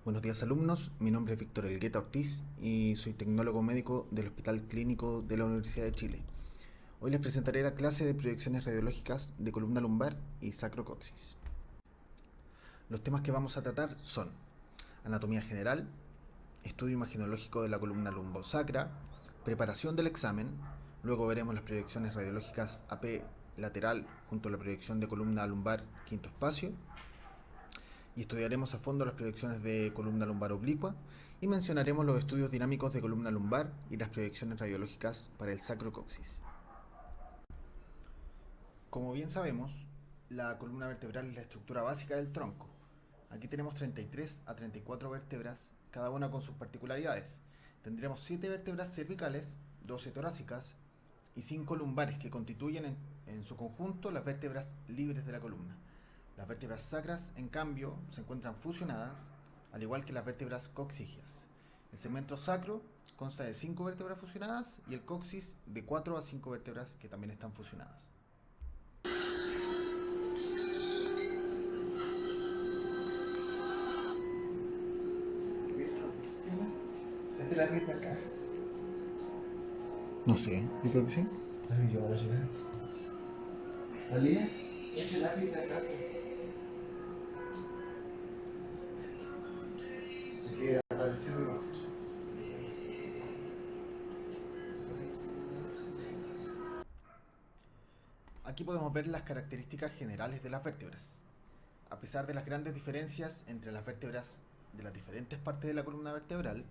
Buenos días alumnos, mi nombre es Víctor Elgueta Ortiz y soy tecnólogo médico del Hospital Clínico de la Universidad de Chile. Hoy les presentaré la clase de proyecciones radiológicas de columna lumbar y sacrocoxis. Los temas que vamos a tratar son anatomía general, estudio imagenológico de la columna lumbosacra, preparación del examen, luego veremos las proyecciones radiológicas AP lateral junto a la proyección de columna lumbar quinto espacio, y estudiaremos a fondo las proyecciones de columna lumbar oblicua y mencionaremos los estudios dinámicos de columna lumbar y las proyecciones radiológicas para el sacrocoxis. Como bien sabemos, la columna vertebral es la estructura básica del tronco. Aquí tenemos 33 a 34 vértebras, cada una con sus particularidades. Tendremos 7 vértebras cervicales, 12 torácicas y 5 lumbares que constituyen en su conjunto las vértebras libres de la columna. Las vértebras sacras, en cambio, se encuentran fusionadas, al igual que las vértebras coxígeas. El segmento sacro consta de 5 vértebras fusionadas y el coxis de 4 a 5 vértebras que también están fusionadas. ¿Esta es la misma acá? No sé, yo creo que sí. Ay, yo ahora sí. ¿Alía? Esta es la misma acá. Se queda apareciendo más. Aquí podemos ver las características generales de las vértebras. A pesar de las grandes diferencias entre las vértebras de las diferentes partes de la columna vertebral,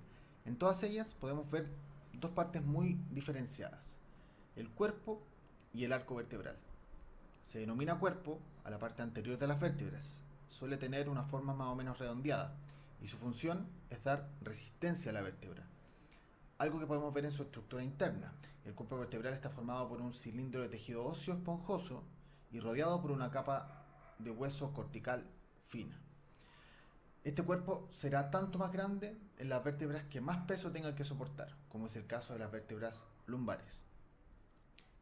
en todas ellas podemos ver dos partes muy diferenciadas: el cuerpo y el arco vertebral. Se denomina cuerpo a la parte anterior de las vértebras. Suele tener una forma más o menos redondeada y su función es dar resistencia a la vértebra. Algo que podemos ver en su estructura interna. El cuerpo vertebral está formado por un cilindro de tejido óseo esponjoso y rodeado por una capa de hueso cortical fina. Este cuerpo será tanto más grande en las vértebras que más peso tengan que soportar, como es el caso de las vértebras lumbares.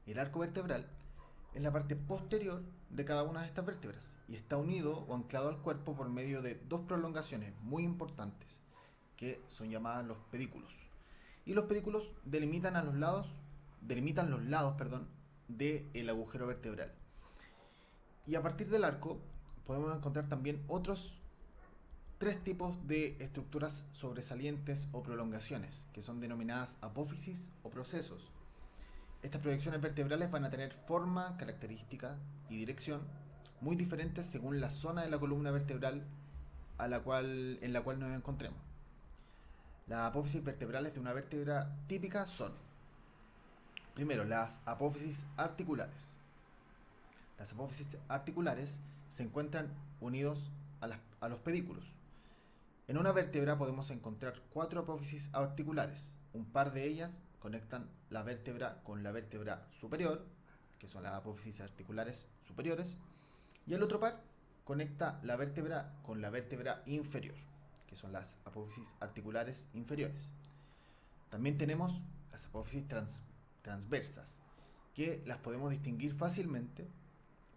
El arco vertebral es la parte posterior de cada una de estas vértebras y está unido o anclado al cuerpo por medio de dos prolongaciones muy importantes que son llamadas los pedículos. Y los pedículos delimitan los lados, del agujero vertebral. Y a partir del arco podemos encontrar también otros tres tipos de estructuras sobresalientes o prolongaciones, que son denominadas apófisis o procesos. Estas proyecciones vertebrales van a tener forma, característica y dirección muy diferentes según la zona de la columna vertebral en la cual nos encontremos. Las apófisis vertebrales de una vértebra típica son, primero, las apófisis articulares. Las apófisis articulares se encuentran unidos a los pedículos. En una vértebra podemos encontrar 4 apófisis articulares. Un par de ellas conectan la vértebra con la vértebra superior, que son las apófisis articulares superiores, y el otro par conecta la vértebra con la vértebra inferior, que son las apófisis articulares inferiores. También tenemos las apófisis transversas, que las podemos distinguir fácilmente,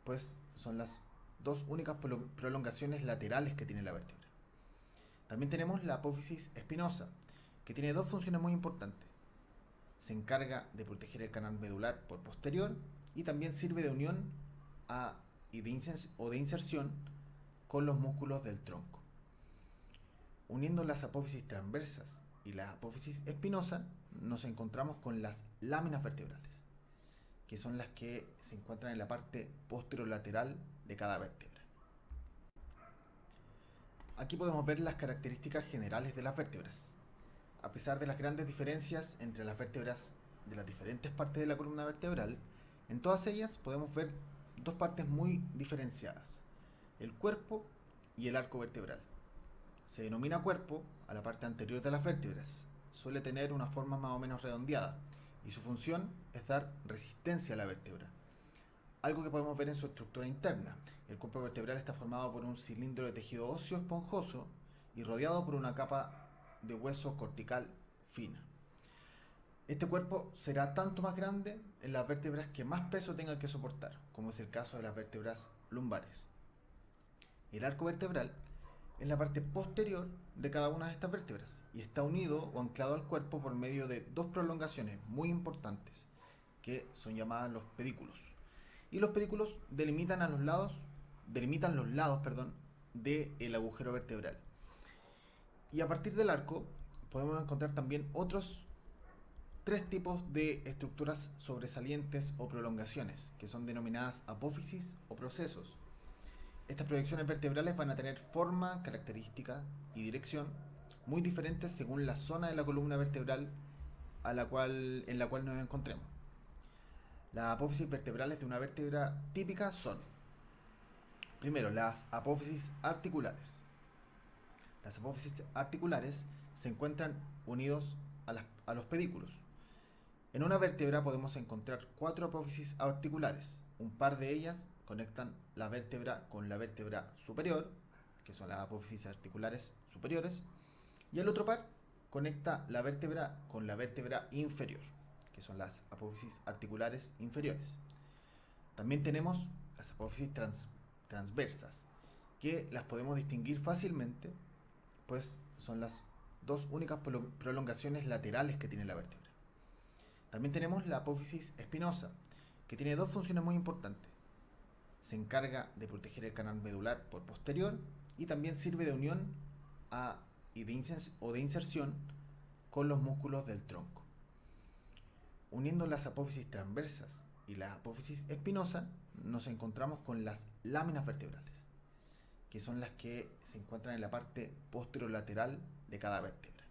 pues son las dos únicas prolongaciones laterales que tiene la vértebra. También tenemos la apófisis espinosa, que tiene dos funciones muy importantes. Se encarga de proteger el canal medular por posterior y también sirve de unión o de inserción con los músculos del tronco. Uniendo las apófisis transversas y la apófisis espinosa, nos encontramos con las láminas vertebrales, que son las que se encuentran en la parte posterolateral de cada vértebra. Aquí podemos ver las características generales de las vértebras. A pesar de las grandes diferencias entre las vértebras de las diferentes partes de la columna vertebral, en todas ellas podemos ver dos partes muy diferenciadas: el cuerpo y el arco vertebral. Se denomina cuerpo a la parte anterior de las vértebras. Suele tener una forma más o menos redondeada y su función es dar resistencia a la vértebra. Algo que podemos ver en su estructura interna. El cuerpo vertebral está formado por un cilindro de tejido óseo esponjoso y rodeado por una capa de hueso cortical fina. Este cuerpo será tanto más grande en las vértebras que más peso tengan que soportar, como es el caso de las vértebras lumbares. El arco vertebral en la parte posterior de cada una de estas vértebras y está unido o anclado al cuerpo por medio de dos prolongaciones muy importantes que son llamadas los pedículos. Y los pedículos delimitan los lados, del agujero vertebral. Y a partir del arco podemos encontrar también otros tres tipos de estructuras sobresalientes o prolongaciones, que son denominadas apófisis o procesos. Estas proyecciones vertebrales van a tener forma, característica y dirección muy diferentes según la zona de la columna vertebral en la cual nos encontremos. Las apófisis vertebrales de una vértebra típica son, primero, las apófisis articulares. Las apófisis articulares se encuentran unidos a los pedículos. En una vértebra podemos encontrar cuatro apófisis articulares. Un par de ellas conectan la vértebra con la vértebra superior, que son las apófisis articulares superiores, y el otro par conecta la vértebra con la vértebra inferior, que son las apófisis articulares inferiores. También tenemos las apófisis transversas, que las podemos distinguir fácilmente, pues son las dos únicas prolongaciones laterales que tiene la vértebra. También tenemos la apófisis espinosa, que tiene dos funciones muy importantes. Se encarga de proteger el canal medular por posterior y también sirve de unión o de inserción con los músculos del tronco. Uniendo las apófisis transversas y la apófisis espinosa, nos encontramos con las láminas vertebrales, que son las que se encuentran en la parte posterolateral de cada vértebra.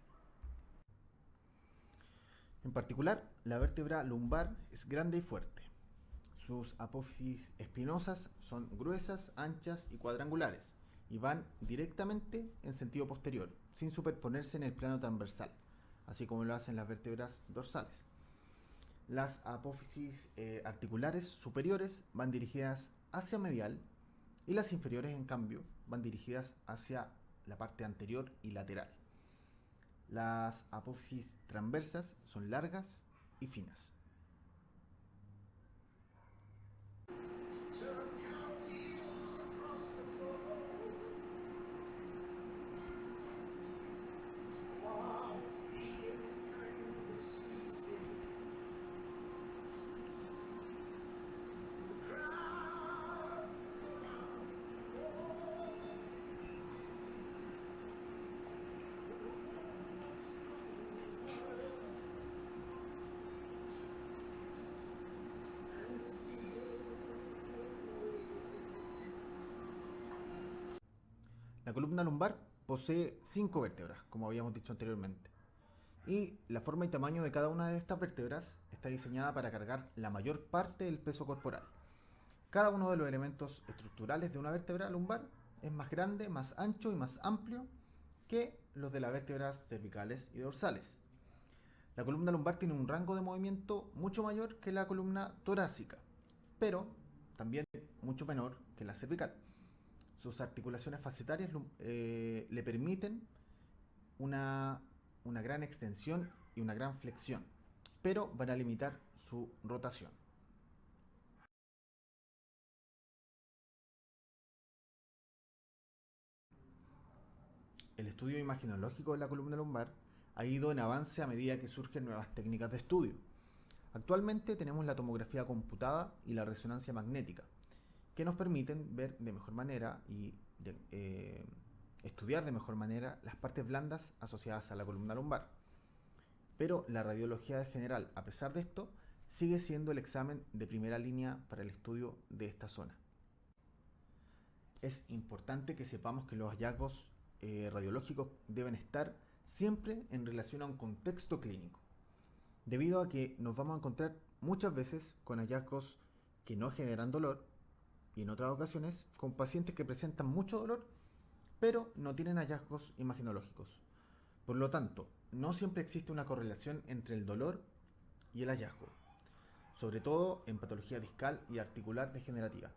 En particular, la vértebra lumbar es grande y fuerte. Sus apófisis espinosas son gruesas, anchas y cuadrangulares, y van directamente en sentido posterior, sin superponerse en el plano transversal, así como lo hacen las vértebras dorsales. Las apófisis articulares superiores van dirigidas hacia medial y las inferiores, en cambio, van dirigidas hacia la parte anterior y lateral. Las apófisis transversas son largas y finas. La columna lumbar posee 5 vértebras, como habíamos dicho anteriormente. Y la forma y tamaño de cada una de estas vértebras está diseñada para cargar la mayor parte del peso corporal. Cada uno de los elementos estructurales de una vértebra lumbar es más grande, más ancho y más amplio que los de las vértebras cervicales y dorsales. La columna lumbar tiene un rango de movimiento mucho mayor que la columna torácica, pero también mucho menor que la cervical. Sus articulaciones facetarias le permiten una gran extensión y una gran flexión, pero van a limitar su rotación. El estudio imaginológico de la columna lumbar ha ido en avance a medida que surgen nuevas técnicas de estudio. Actualmente tenemos la tomografía computada y la resonancia magnética, que nos permiten ver de mejor manera y estudiar de mejor manera las partes blandas asociadas a la columna lumbar. Pero la radiología general, a pesar de esto, sigue siendo el examen de primera línea para el estudio de esta zona. Es importante que sepamos que los hallazgos radiológicos deben estar siempre en relación a un contexto clínico, debido a que nos vamos a encontrar muchas veces con hallazgos que no generan dolor y en otras ocasiones con pacientes que presentan mucho dolor pero no tienen hallazgos imaginológicos. Por lo tanto, no siempre existe una correlación entre el dolor y el hallazgo, sobre todo en patología discal y articular degenerativa.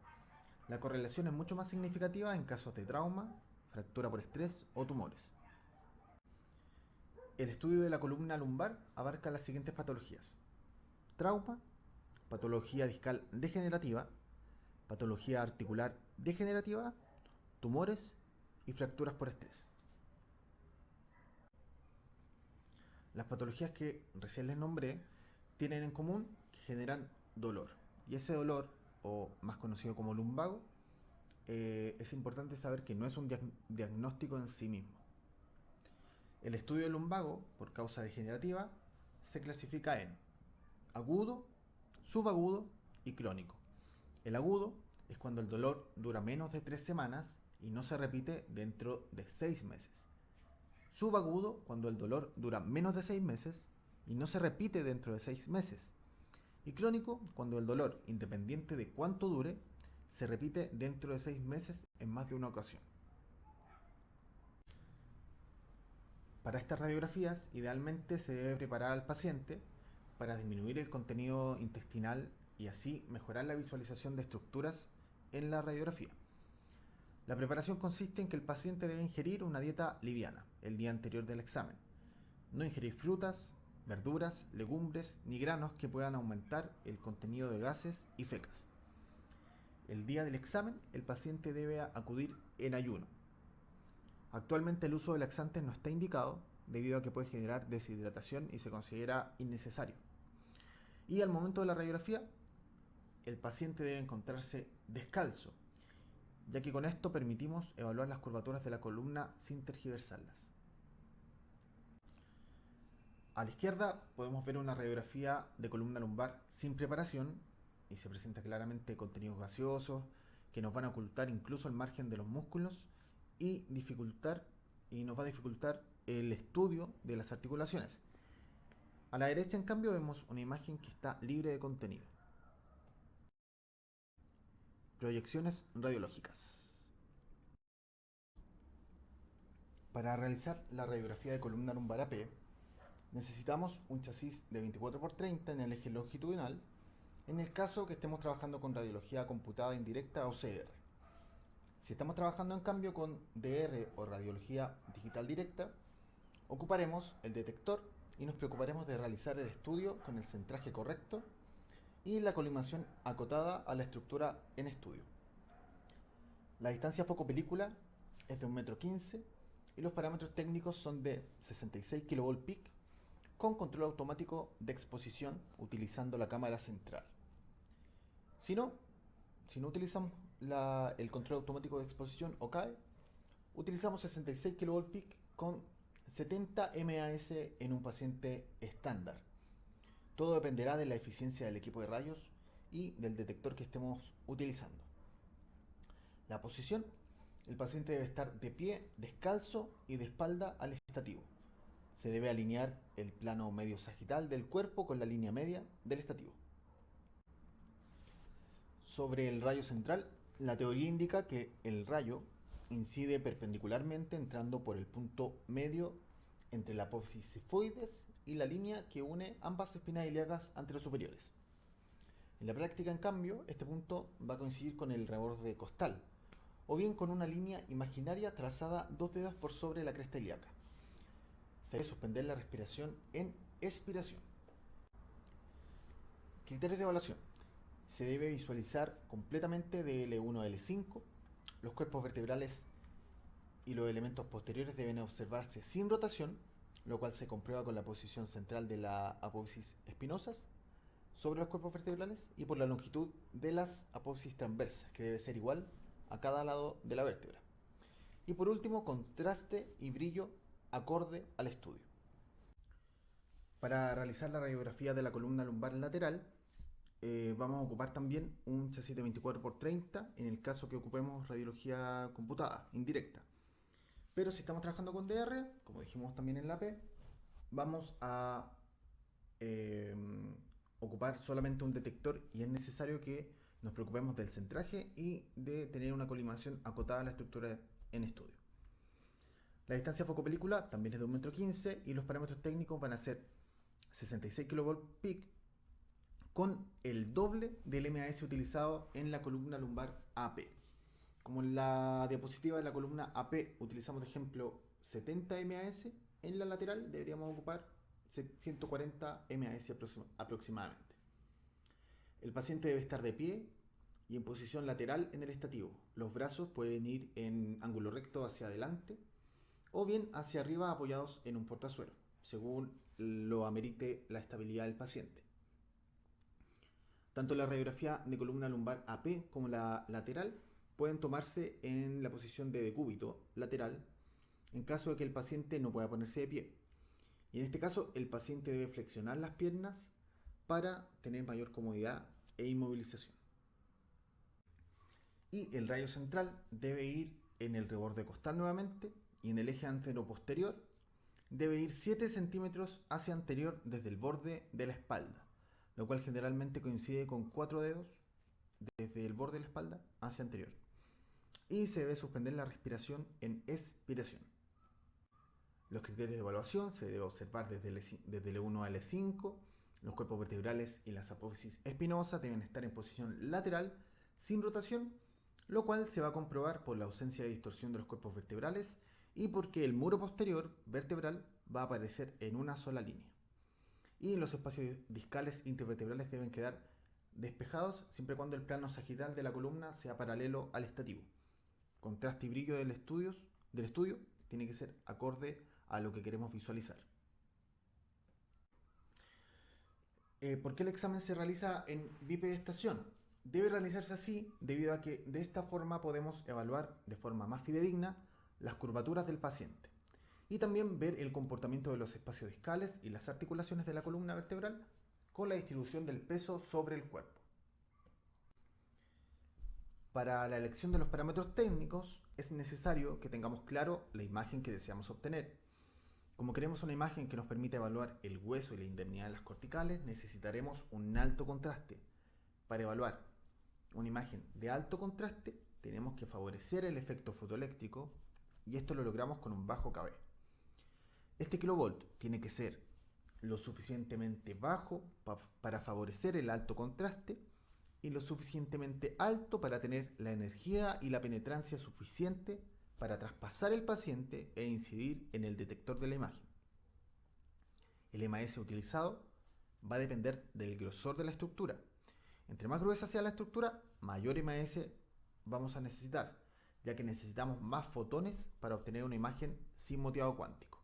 La correlación es mucho más significativa en casos de trauma, fractura por estrés o tumores. El estudio de la columna lumbar abarca las siguientes patologías: trauma, patología discal degenerativa, patología articular degenerativa, tumores y fracturas por estrés. Las patologías que recién les nombré tienen en común que generan dolor. Y ese dolor, o más conocido como lumbago, es importante saber que no es un diagnóstico en sí mismo. El estudio del lumbago, por causa degenerativa, se clasifica en agudo, subagudo y crónico. El agudo es cuando el dolor dura menos de 3 semanas y no se repite dentro de 6 meses. Subagudo cuando el dolor dura menos de 6 meses y no se repite dentro de 6 meses. Y crónico cuando el dolor, independiente de cuánto dure, se repite dentro de 6 meses en más de una ocasión. Para estas radiografías, idealmente se debe preparar al paciente para disminuir el contenido intestinal y así mejorar la visualización de estructuras en la radiografía. La preparación consiste en que el paciente debe ingerir una dieta liviana el día anterior del examen. No ingerir frutas, verduras, legumbres ni granos que puedan aumentar el contenido de gases y fecas. El día del examen, el paciente debe acudir en ayuno. Actualmente el uso de laxantes no está indicado debido a que puede generar deshidratación y se considera innecesario. Y al momento de la radiografía, el paciente debe encontrarse descalzo, ya que con esto permitimos evaluar las curvaturas de la columna sin tergiversarlas. A la izquierda podemos ver una radiografía de columna lumbar sin preparación y se presenta claramente contenidos gaseosos que nos van a ocultar incluso el margen de los músculos y nos va a dificultar el estudio de las articulaciones. A la derecha, en cambio, vemos una imagen que está libre de contenido. Proyecciones radiológicas. Para realizar la radiografía de columna lumbar AP, necesitamos un chasis de 24×30 en el eje longitudinal, en el caso que estemos trabajando con radiología computada indirecta o CR. Si estamos trabajando en cambio con DR o radiología digital directa, ocuparemos el detector y nos preocuparemos de realizar el estudio con el centraje correcto y la colimación acotada a la estructura en estudio. La distancia foco-película es de 1,15 m y los parámetros técnicos son de 66 kV peak con control automático de exposición utilizando la cámara central. Si no utilizamos el control automático de exposición o CAE, utilizamos 66 kV peak con 70 MAS en un paciente estándar. Todo dependerá de la eficiencia del equipo de rayos y del detector que estemos utilizando. La posición: el paciente debe estar de pie, descalzo y de espalda al estativo. Se debe alinear el plano medio sagital del cuerpo con la línea media del estativo. Sobre el rayo central, la teoría indica que el rayo incide perpendicularmente entrando por el punto medio entre la apófisis cifoides y la línea que une ambas espinas ilíacas anterosuperiores. En la práctica, en cambio, este punto va a coincidir con el reborde costal, o bien con una línea imaginaria trazada 2 dedos por sobre la cresta ilíaca. Se debe suspender la respiración en expiración. Criterios de evaluación: se debe visualizar completamente de L1 a L5. Los cuerpos vertebrales y los elementos posteriores deben observarse sin rotación, lo cual se comprueba con la posición central de la apófisis espinosas sobre los cuerpos vertebrales y por la longitud de las apófisis transversas, que debe ser igual a cada lado de la vértebra. Y por último, contraste y brillo acorde al estudio. Para realizar la radiografía de la columna lumbar lateral, vamos a ocupar también un chasis de 24×30 en el caso que ocupemos radiología computada, indirecta. Pero si estamos trabajando con DR, como dijimos también en la P, vamos a ocupar solamente un detector y es necesario que nos preocupemos del centraje y de tener una colimación acotada a la estructura en estudio. La distancia foco-película también es de 1,15 m y los parámetros técnicos van a ser 66 kV peak con el doble del MAS utilizado en la columna lumbar AP. Como en la diapositiva de la columna AP utilizamos de ejemplo 70 MAS, en la lateral deberíamos ocupar 140 MAS aproximadamente. El paciente debe estar de pie y en posición lateral en el estativo. Los brazos pueden ir en ángulo recto hacia adelante o bien hacia arriba apoyados en un portazuelo, según lo amerite la estabilidad del paciente. Tanto la radiografía de columna lumbar AP como la lateral pueden tomarse en la posición de decúbito lateral en caso de que el paciente no pueda ponerse de pie. Y en este caso el paciente debe flexionar las piernas para tener mayor comodidad e inmovilización. Y el rayo central debe ir en el reborde costal nuevamente y en el eje antero-posterior debe ir 7 centímetros hacia anterior desde el borde de la espalda, lo cual generalmente coincide con 4 dedos desde el borde de la espalda hacia anterior. Y se debe suspender la respiración en expiración. Los criterios de evaluación se debe observar desde el E1 al E5. Los cuerpos vertebrales y las apófisis espinosas deben estar en posición lateral sin rotación, lo cual se va a comprobar por la ausencia de distorsión de los cuerpos vertebrales y porque el muro posterior vertebral va a aparecer en una sola línea. Y los espacios discales intervertebrales deben quedar despejados siempre y cuando el plano sagital de la columna sea paralelo al estativo. Contraste y brillo del estudio tiene que ser acorde a lo que queremos visualizar. ¿Por qué el examen se realiza en bipedestación? Debe realizarse así debido a que de esta forma podemos evaluar de forma más fidedigna las curvaturas del paciente y también ver el comportamiento de los espacios discales y las articulaciones de la columna vertebral con la distribución del peso sobre el cuerpo. Para la elección de los parámetros técnicos es necesario que tengamos claro la imagen que deseamos obtener. Como queremos una imagen que nos permita evaluar el hueso y la indemnidad de las corticales, necesitaremos un alto contraste. Para evaluar una imagen de alto contraste, tenemos que favorecer el efecto fotoeléctrico y esto lo logramos con un bajo KB. Este kilovolt tiene que ser lo suficientemente bajo para favorecer el alto contraste y lo suficientemente alto para tener la energía y la penetrancia suficiente para traspasar el paciente e incidir en el detector de la imagen. El MAS utilizado va a depender del grosor de la estructura. Entre más gruesa sea la estructura, mayor MAS vamos a necesitar, ya que necesitamos más fotones para obtener una imagen sin moteado cuántico.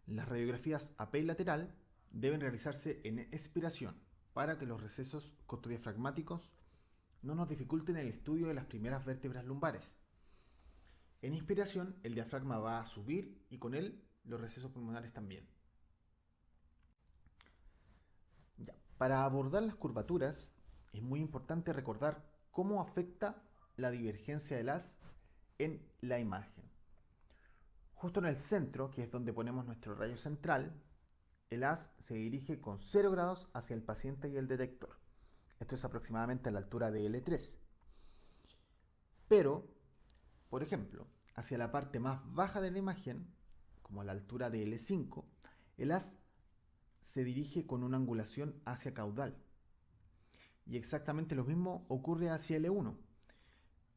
Las radiografías AP y lateral deben realizarse en expiración para que los recesos costodiafragmáticos no nos dificulten el estudio de las primeras vértebras lumbares. En inspiración, el diafragma va a subir y con él los recesos pulmonares también. Ya. Para abordar las curvaturas, es muy importante recordar cómo afecta la divergencia del haz en la imagen. Justo en el centro, que es donde ponemos nuestro rayo central, el haz se dirige con 0 grados hacia el paciente y el detector. Esto es aproximadamente a la altura de L3. Pero, por ejemplo, hacia la parte más baja de la imagen, como a la altura de L5, el haz se dirige con una angulación hacia caudal. Y exactamente lo mismo ocurre hacia L1.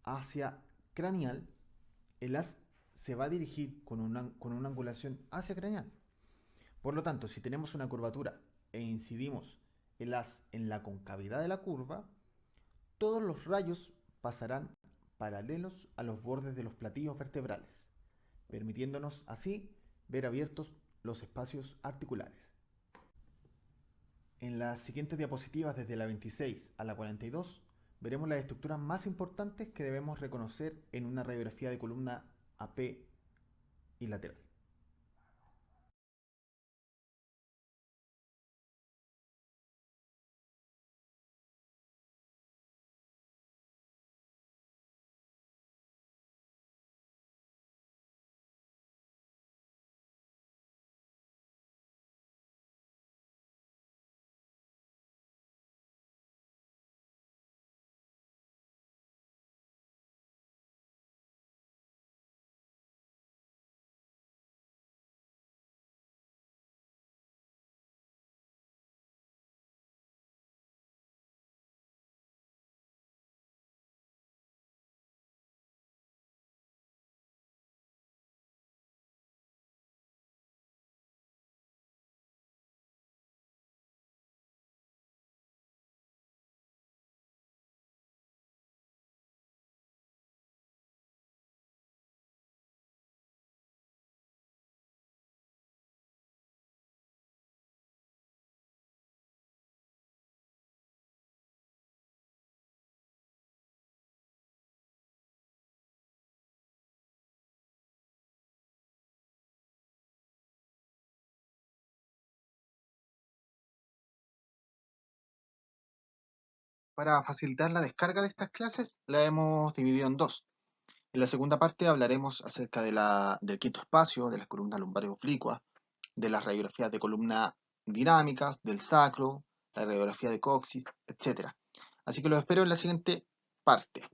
Hacia craneal, el haz se va a dirigir con una angulación hacia craneal. Por lo tanto, si tenemos una curvatura e incidimos el haz en la concavidad de la curva, todos los rayos pasarán paralelos a los bordes de los platillos vertebrales, permitiéndonos así ver abiertos los espacios articulares. En las siguientes diapositivas, desde la 26 a la 42, veremos las estructuras más importantes que debemos reconocer en una radiografía de columna AP y lateral. Para facilitar la descarga de estas clases, la hemos dividido en dos. En la segunda parte hablaremos acerca del quinto espacio, de las columnas lumbares oblicuas, de las radiografías de columna dinámicas, del sacro, la radiografía de coxis, etc. Así que los espero en la siguiente parte.